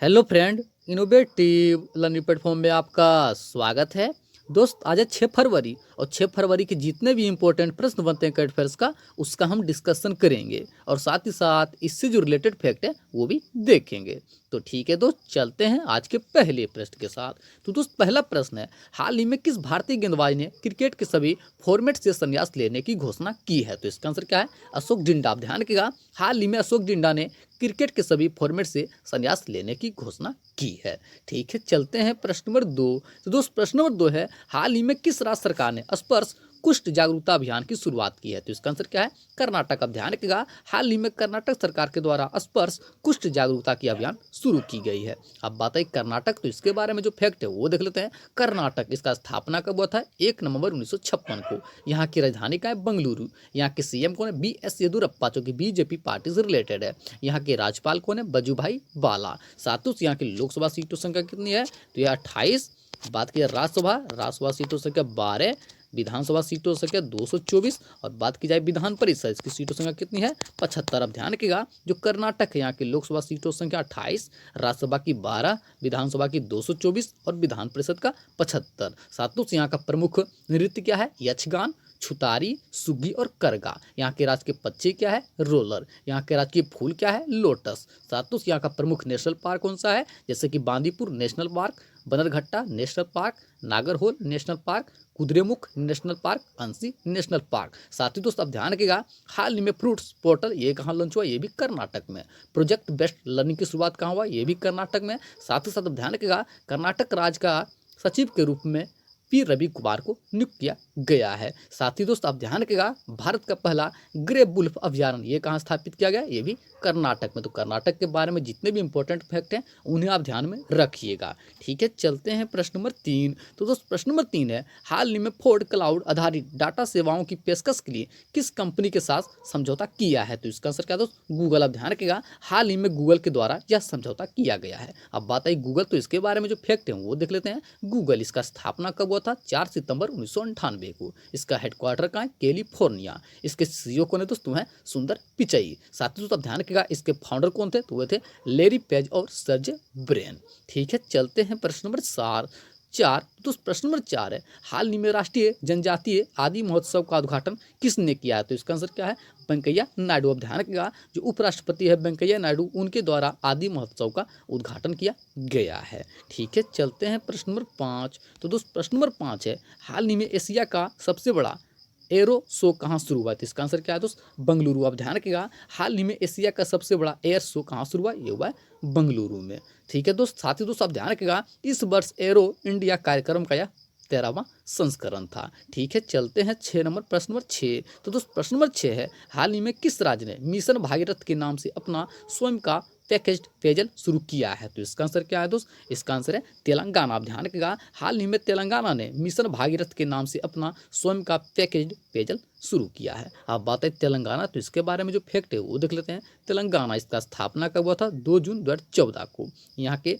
Hello friend, innovative learning platform में आपका स्वागत है। दोस्त, आज है 6 फरवरी और 6 फरवरी के जितने भी इम्पोर्टेंट प्रश्न बनते हैं करंट अफेयर्स का उसका हम डिस्कशन करेंगे और साथ ही साथ इससे जो रिलेटेड फैक्ट है वो भी देखेंगे। तो ठीक है दोस्त, चलते हैं आज के पहले प्रश्न के साथ। तो दोस्त, पहला प्रश्न है, हाल ही में किस भारतीय गेंदबाज ने क्रिकेट के सभी फॉर्मेट से संन्यास लेने की घोषणा की है? तो इसका आंसर क्या है? अशोक जिंदा। आप ध्यान रखिएगा, हाल ही में अशोक जिंदा ने क्रिकेट के सभी फॉर्मेट से संन्यास लेने की घोषणा की है। ठीक है, चलते हैं प्रश्न नंबर 2। तो दोस्त, प्रश्न नंबर 2 है, हाल ही में किस राज्य सरकार ने स्पर्श कुष्ठ जागरूकता अभियान की शुरुआत की है? तो इसका आंसर क्या है? कर्नाटक। अब ध्यान रखिएगा, हाल ही में कर्नाटक सरकार के द्वारा स्पर्श कुष्ठ जागरूकता की अभियान शुरू की गई है। अब बात है कर्नाटक, तो इसके बारे में जो फैक्ट है वो देख लेते हैं। कर्नाटक, इसका स्थापना कब हुआ था? 1 नवंबर 1956 को। यहाँ की राजधानी का है बंगलुरु। यहाँ के सीएम कौन है? बी.एस. येदुरप्पा, जो कि बीजेपी पार्टी से रिलेटेड है। यहाँ के राज्यपाल कौन है? वजुभाई वाला। साथ ही यहाँ की लोकसभा सीटों की संख्या कितनी है? तो यह 28। बात की राज्यसभा सीटों की संख्या 12, विधानसभा सीटों की संख्या 224 और बात की जाए विधान परिषद, इसकी सीटों की संख्या कितनी है? 75। अब ध्यान रखिएगा, जो कर्नाटक है यहाँ की लोकसभा सीटों की संख्या 28, राज्यसभा की 12, विधानसभा की 224 और विधान परिषद का 75। सातों से यहाँ का प्रमुख नृत्य क्या है? यक्षगान, छुतारी, सुग्गी और करगा। यहाँ के राज्य के पक्षी क्या है? रोलर। यहाँ के राज्य के फूल क्या है? लोटस। सातों यहाँ का प्रमुख नेशनल पार्क कौन सा है? जैसे कि Bandipur national park, Bannerghatta national park, Nagarhole national park, Kudremukh national park, Anshi national park. साथ ही दोस्तों, आप ध्यान रखिएगा, हाल ही में फ्रूट्स पोर्टल ये कहाँ लॉन्च हुआ? ये भी कर्नाटक में। प्रोजेक्ट बेस्ट लर्निंग की शुरुआत कहाँ हुआ? ये भी कर्नाटक में। साथ ही साथ आप ध्यान रखिएगा, कर्नाटक राज्य का सचिव के रूप में पी रवि कुमार को नियुक्त किया गया है। साथ ही दोस्त, आप ध्यान रखिएगा, भारत का पहला ग्रे वुल्फ अभयारण्य ये कहाँ स्थापित किया गया? ये भी कर्नाटक में। तो कर्नाटक के बारे में जितने भी इंपॉर्टेंट फैक्ट हैं उन्हें आप ध्यान में रखिएगा। ठीक है, चलते हैं प्रश्न नंबर 3। तो दोस्त, प्रश्न नंबर 3 है, हाल ही में फोर्ड क्लाउड आधारित डाटा सेवाओं की पेशकश के लिए किस कंपनी के साथ समझौता किया है? तो इसका आंसर क्या दोस्त? गूगल। अब ध्यान रखिएगा, हाल ही में गूगल के द्वारा यह समझौता किया गया है। अब बात आई गूगल, तो इसके बारे में जो फैक्ट है वो देख लेते हैं। गूगल, इसका स्थापना कब हुआ था? 4 सितंबर 1998 को। इसका हेडक्वार्टर कहाँ है? कैलिफोर्निया। इसके सीईओ कौन है दोस्तों? हैं सुंदर पिचाई। साथ ही दोस्तों, ध्यान रखिएगा, इसके फाउंडर कौन थे? तो वे थे लेरी पेज और सर्जे ब्रेन। ठीक है, चलते हैं प्रश्न नंबर 4। तो प्रश्न नंबर 4 है, हाल ही में राष्ट्रीय जनजातीय आदि महोत्सव का उद्घाटन किसने किया है? तो इसका आंसर क्या है? वेंकैया नायडू। अब ध्यान रखिएगा, जो उपराष्ट्रपति है वेंकैया नायडू, उनके द्वारा आदि महोत्सव का उद्घाटन किया गया है। ठीक है, चलते हैं प्रश्न नंबर 5। तो दोस्त, प्रश्न नंबर 5 है, हाल ही में एशिया का सबसे बड़ा एरो शो कहाँ शुरू हुआ? तो इसका आंसर क्या है दोस्त? बंगलुरु। अब ध्यान रखिएगा, हाल ही में एशिया का सबसे बड़ा एयर शो कहाँ शुरू हुआ? ये हुआ है बंगलुरु में। ठीक है दोस्त, साथ ही दोस्त आप ध्यान रखिएगा, इस वर्ष एरो इंडिया कार्यक्रम का यह 13वां संस्करण था। ठीक है, चलते हैं 6 नंबर, प्रश्न नंबर 6। तो दोस्त, प्रश्न नंबर 6 है, हाल ही में किस राज्य ने मिशन भागीरथ के नाम से अपना स्वयं का पैकेज्ड पेयजल शुरू किया है? तो इसका आंसर क्या है दोस्त? इसका आंसर है तेलंगाना। आप ध्यान रखिएगा, हाल ही में तेलंगाना ने मिशन भागीरथ के नाम से अपना स्वयं का पैकेज्ड पेयजल शुरू किया है। अब बात है तेलंगाना, तो इसके बारे में जो फैक्ट है वो देख लेते हैं। तेलंगाना, इसका स्थापना कब हुआ था? 2 जून 2014 को। यहाँ के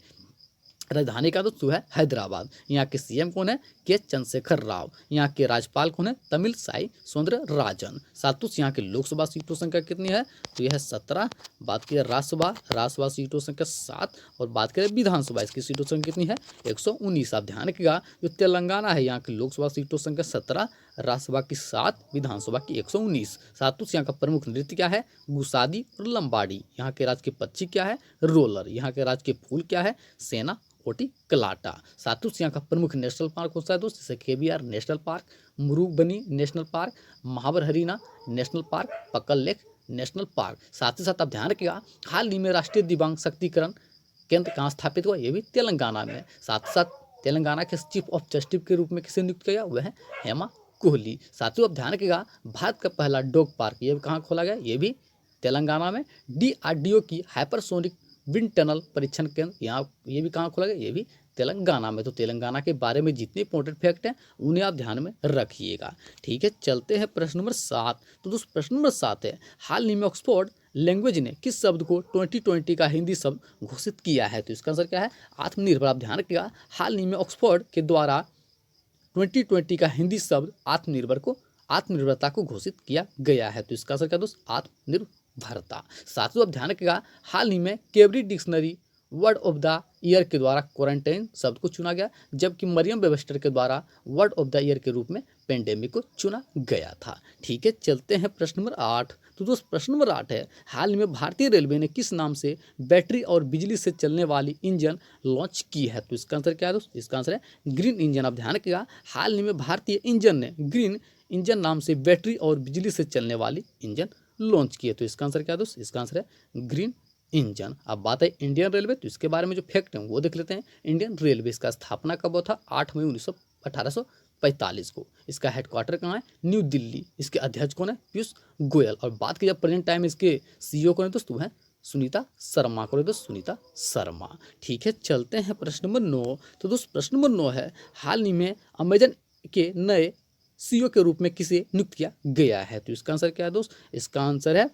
राजधानी का तो है हैदराबाद। यहाँ के सीएम कौन है? के चंद्रशेखर राव। यहाँ के राज्यपाल कौन है? तमिल साई सौंदरराजन। साथ ही यहाँ की लोकसभा सीटों संख्या कितनी है? तो यह है 17। बात की राज्यसभा सीटों संख्या 7 और बात करें विधानसभा, इसकी सीटों संख्या कितनी है? 119। आप ध्यान रखिएगा, जो तेलंगाना है यहाँ की लोकसभा सीटों संख्या 17, राज्यसभा की 7, विधानसभा की 119। साथ ही यहाँ का प्रमुख नृत्य क्या है? गुसादी और लंबाड़ी। यहाँ के राज्य के पक्षी क्या है? रोलर। यहाँ के राज्य के फूल क्या है? सेना ओटी कलाटा। साथ ही यहाँ का प्रमुख नेशनल पार्क कौन सा है दोस्त? जैसे KBR national park, Mrugavani national park, Mahavir Harina national park, Pakhal lake national park. साथ ही साथ आप ध्यान रखिएगा, हाल ही में राष्ट्रीय दिव्यांग शक्तिकरण केंद्र कहाँ स्थापित हुआ? ये भी तेलंगाना में। साथ ही साथ तेलंगाना के चीफ ऑफ जस्टिस के रूप में किसे नियुक्त किया? वह है हेमा कोहली। साथियों, आप ध्यान रखिएगा, भारत का पहला डॉग पार्क ये कहाँ खोला गया? ये भी तेलंगाना में। DRDO की हाइपरसोनिक विंड टनल परीक्षण केंद्र यहाँ ये भी कहाँ खोला गया? ये भी तेलंगाना में। तो तेलंगाना के बारे में जितने इंपॉर्टेंट फैक्ट हैं उन्हें आप ध्यान में रखिएगा। ठीक है, चलते हैं प्रश्न नंबर 7। तो दोस्तों, प्रश्न नंबर 7 है, हाल ही में ऑक्सफोर्ड लैंग्वेज ने किस शब्द को 2020 का हिंदी शब्द घोषित किया है? तो इसका आंसर क्या है? आत्मनिर्भर। आप ध्यान रखिएगा, हाल ही में ऑक्सफोर्ड के द्वारा 2020 का हिंदी शब्द आत्मनिर्भरता को घोषित किया गया है। तो इसका आंसर क्या दोस्त? आत्मनिर्भरता। साथियों, आप ध्यान रखिएगा, हाल ही में Cambridge dictionary word of the year के द्वारा क्वारंटाइन शब्द को चुना गया, जबकि मरियम वेबस्टर के द्वारा वर्ड ऑफ द ईयर के रूप में पेंडेमिक को चुना गया था। ठीक है, चलते हैं प्रश्न नंबर 8। तो दोस्त प्रश्न नंबर 8 है, हाल ही में भारतीय रेलवे ने किस नाम से बैटरी और बिजली से चलने वाली इंजन लॉन्च की है? तो इसका आंसर क्या है दोस्त? इसका आंसर है ग्रीन इंजन। आप ध्यान रखिएगा, हाल ही में भारतीय इंजन ने ग्रीन इंजन नाम से बैटरी और बिजली से चलने वाली इंजन लॉन्च की है। तो इसका आंसर क्या है दोस्त? इसका आंसर है ग्रीन इंजन। अब बात है इंडियन रेलवे, तो इसके बारे में जो फैक्ट है वो देख लेते हैं। इंडियन रेलवे इसका स्थापना कब हुआ था? 8 मई 1845 को। इसका हेडक्वार्टर कहाँ है? न्यू दिल्ली। इसके अध्यक्ष कौन है? पीयूष गोयल। और बात की जब प्रेजेंट टाइम इसके सीईओ कौन है दोस्तों? है सुनीता शर्मा। कौन है दोस्त? सुनीता शर्मा। ठीक है, चलते हैं प्रश्न नंबर 9। तो दोस्त प्रश्न नंबर 9 है, हाल ही में अमेजन के नए सीईओ के रूप में किसे नियुक्त किया गया है? तो इसका आंसर क्या है दोस्त? इसका आंसर है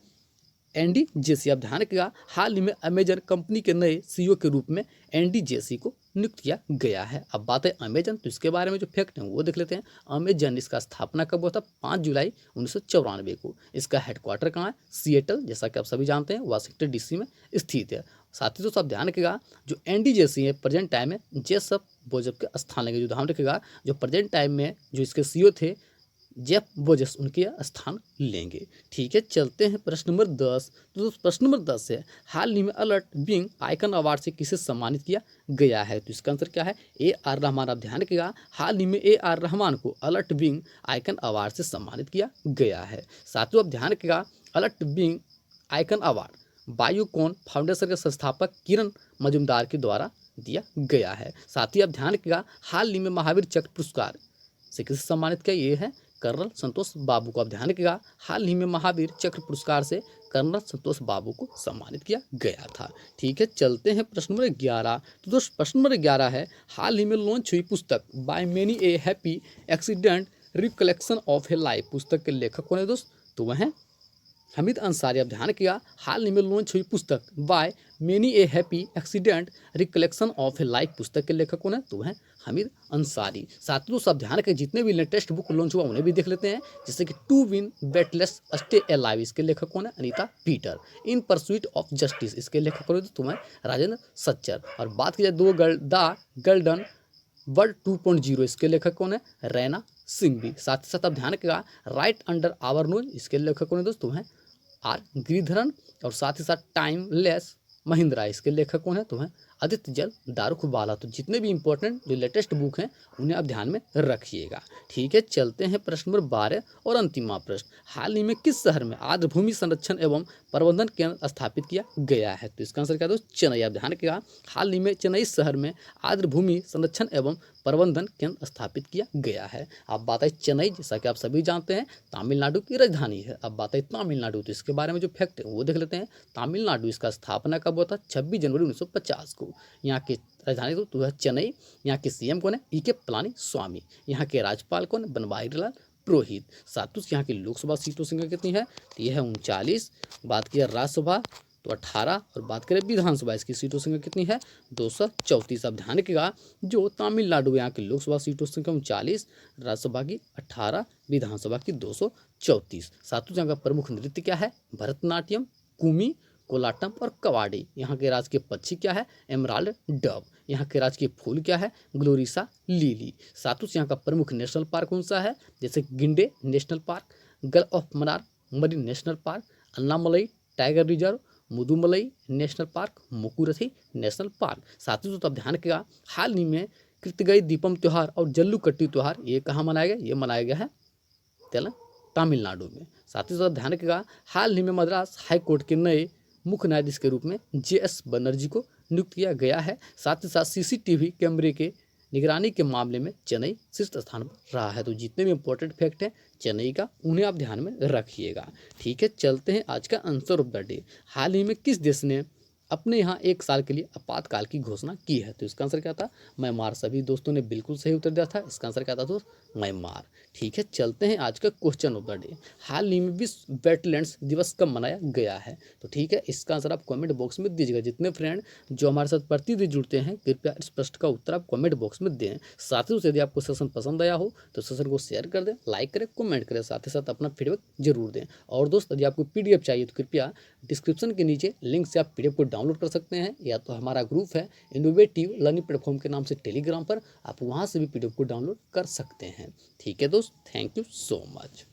एंडी जेसी। आप ध्यान रखिएगा, हाल ही में अमेजन कंपनी के नए सीईओ के रूप में एंडी जेसी को नियुक्त किया गया है। अब बात है अमेजन, तो इसके बारे में जो फैक्ट है वो देख लेते हैं। अमेजन इसका स्थापना कब हुआ था? 5 जुलाई 1994 को। इसका हेडक्वार्टर कहाँ है? सिएटल, जैसा कि आप सभी जानते हैं, वाशिंगटन डीसी में स्थित है। साथ ही दोस्तों आप ध्यान रखिएगा, जो एंडी जेसी है प्रेजेंट टाइम में जेफ बेजोस के स्थान लेंगे। जो ध्यान रखिएगा, जो प्रेजेंट टाइम में जो इसके सीईओ थे जेफ बेजोस, उनके स्थान लेंगे। ठीक है, चलते हैं प्रश्न नंबर 10। तो प्रश्न नंबर 10 है, हाल ही में अलर्ट बिंग आइकन अवार्ड से किसे सम्मानित किया गया है? तो इसका आंसर क्या है? AR रहमान। आप ध्यान रखिएगा, हाल ही में AR रहमान को अलर्ट बिंग आइकन अवार्ड से सम्मानित किया गया है। साथियों आप ध्यान रखिएगा, alert bing icon award Biocon foundation के संस्थापक किरण मजूमदार के द्वारा दिया गया है। साथ ही आप ध्यान रखिएगा, हाल ही में महावीर चक्र पुरस्कार से किसे सम्मानित किया? ये है कर्नल संतोष बाबू को। आप ध्यान रखिएगा, हाल ही में महावीर चक्र पुरस्कार से कर्नल संतोष बाबू को सम्मानित किया गया था। ठीक है, चलते हैं प्रश्न नंबर 11। तो दोस्त प्रश्न नंबर 11 है, हाल ही में लॉन्च हुई पुस्तक by many A happy accident recollection of A life, पुस्तक के लेखक कौन है दोस्त? तो वह है हमीद अंसारी। आप ध्यान रखिएगा, हाल ही में लॉन्च हुई पुस्तक by many A happy accident recollection of A life, पुस्तक के लेखक कौन है? तो है हमीद अंसारी। साथियों सब ध्यान रखें, जितने भी लेटेस्ट बुक लॉन्च हुआ उन्हें भी देख लेते हैं, जैसे कि टू विन बैटलेस स्टे अलाइव, इसके लेखक कौन है? Anita Peter. In pursuit of justice, इसके लेखक कौन है? तुम्हें राजेंद्र सच्चर। और बात की जाए द गोल्डन वर्ल्ड 2.0, इसके लेखक कौन है? रैना सिंघवी। साथ ही साथ आप ध्यान रखिएगा, राइट अंडर आवर नोज, इसके लेखक कौन है दोस्तों? है आर गिरिधरन। और साथ ही साथ टाइमलेस महिंद्रा, इसके लेखक कौन है? तो है आदित्य जल दारुखवाला। तो जितने भी इंपॉर्टेंट जो लेटेस्ट बुक हैं उन्हें आप ध्यान में रखिएगा। ठीक है, चलते हैं प्रश्न नंबर 12 और अंतिम प्रश्न, हाल ही में किस शहर में आर्द्र भूमि संरक्षण एवं प्रबंधन केंद्र स्थापित किया गया है? तो इसका आंसर क्या दोस्त? चेन्नई। आप ध्यान रखिएगा, हाल ही में चेन्नई शहर में आर्द्र भूमि संरक्षण एवं प्रबंधन केंद्र स्थापित किया गया है। अब बात है चेन्नई, जैसा कि आप सभी जानते हैं तमिलनाडु की राजधानी है। अब बात है तमिलनाडु, तो इसके बारे में जो फैक्ट है वो देख लेते हैं। तमिलनाडु इसका स्थापना कब हुआ था? 26 जनवरी 1950 को। यहाँ की राजधानी तो है चेन्नई। यहाँ के सीएम कौन है? EK पलानी स्वामी। यहाँ के राज्यपाल कौन है? बनवारीलाल पुरोहित। साथ ही यहाँ की लोकसभा सीटों की संख्या कितनी है? तो यह है 39। बात की राज्यसभा तो 18, और बात करें विधानसभा, इसकी सीटों संख्या कितनी है? 234। अब ध्यान रखिएगा, जो तमिलनाडु यहाँ की लोकसभा सीटों संख्या 39, राज्यसभा की 18, विधानसभा की 234। साथ ही यहाँ का प्रमुख नृत्य क्या है? भरतनाट्यम, कुमी, कोलाटम और कवाडी। यहाँ के राज्य के पक्षी क्या है? Emerald Dove. यहाँ के राज्य के फूल क्या है? ग्लोरिसा लिली। साथ ही यहाँ का प्रमुख नेशनल पार्क कौन सा है? जैसे Guindy national park, gulf of Mannar marine national park, Anamalai tiger reserve, Mudumalai national park, Mukurthi national park. साथ ही आप ध्यान रखिएगा, हाल ही में कृतिगई दीपम त्यौहार और जल्लूकट्टी त्यौहार ये कहाँ मनाया गया? ये मनाया गया है तमिलनाडु में। साथ ही ध्यान रखिएगा, हाल ही में मद्रास हाई कोर्ट के नए मुख्य न्यायाधीश के रूप में JS बनर्जी को नियुक्त किया गया है। साथ ही साथ CCTV कैमरे के निगरानी के मामले में चेन्नई शीर्ष स्थान पर रहा है। तो जितने भी इंपॉर्टेंट फैक्ट हैं चेन्नई का, उन्हें आप ध्यान में रखिएगा। ठीक है, चलते हैं आज का आंसर ऑफ द डे। हाल ही में किस देश ने अपने यहाँ 1 साल के लिए आपातकाल की घोषणा की है? तो इसका आंसर क्या था? म्यांमार। सभी दोस्तों ने बिल्कुल सही उत्तर दिया था। इसका आंसर क्या था दोस्त? म्यांमार। ठीक है, चलते हैं आज का क्वेश्चन ऑफ द डे। हाल ही में विश्व वेटलैंड्स दिवस कब मनाया गया है? तो ठीक है, इसका आंसर आप कमेंट बॉक्स में दीजिएगा। जितने फ्रेंड जो हमारे साथ प्रतिदिन जुड़ते हैं, कृपया इस प्रश्न का उत्तर आप कमेंट बॉक्स में दें। साथ ही यदि आपको सेशन पसंद आया हो तो सेशन को शेयर कर दें, लाइक करें, कमेंट करें, साथ ही साथ अपना फीडबैक जरूर दें। और दोस्त, यदि आपको PDF चाहिए तो कृपया डिस्क्रिप्शन के नीचे लिंक से आप PDF को डाउनलोड कर सकते हैं, या तो हमारा ग्रुप है इनोवेटिव लर्निंग प्लेटफॉर्म के नाम से टेलीग्राम पर, आप वहाँ से भी PDF को डाउनलोड कर सकते हैं। ठीक है दोस्त, थैंक यू सो मच।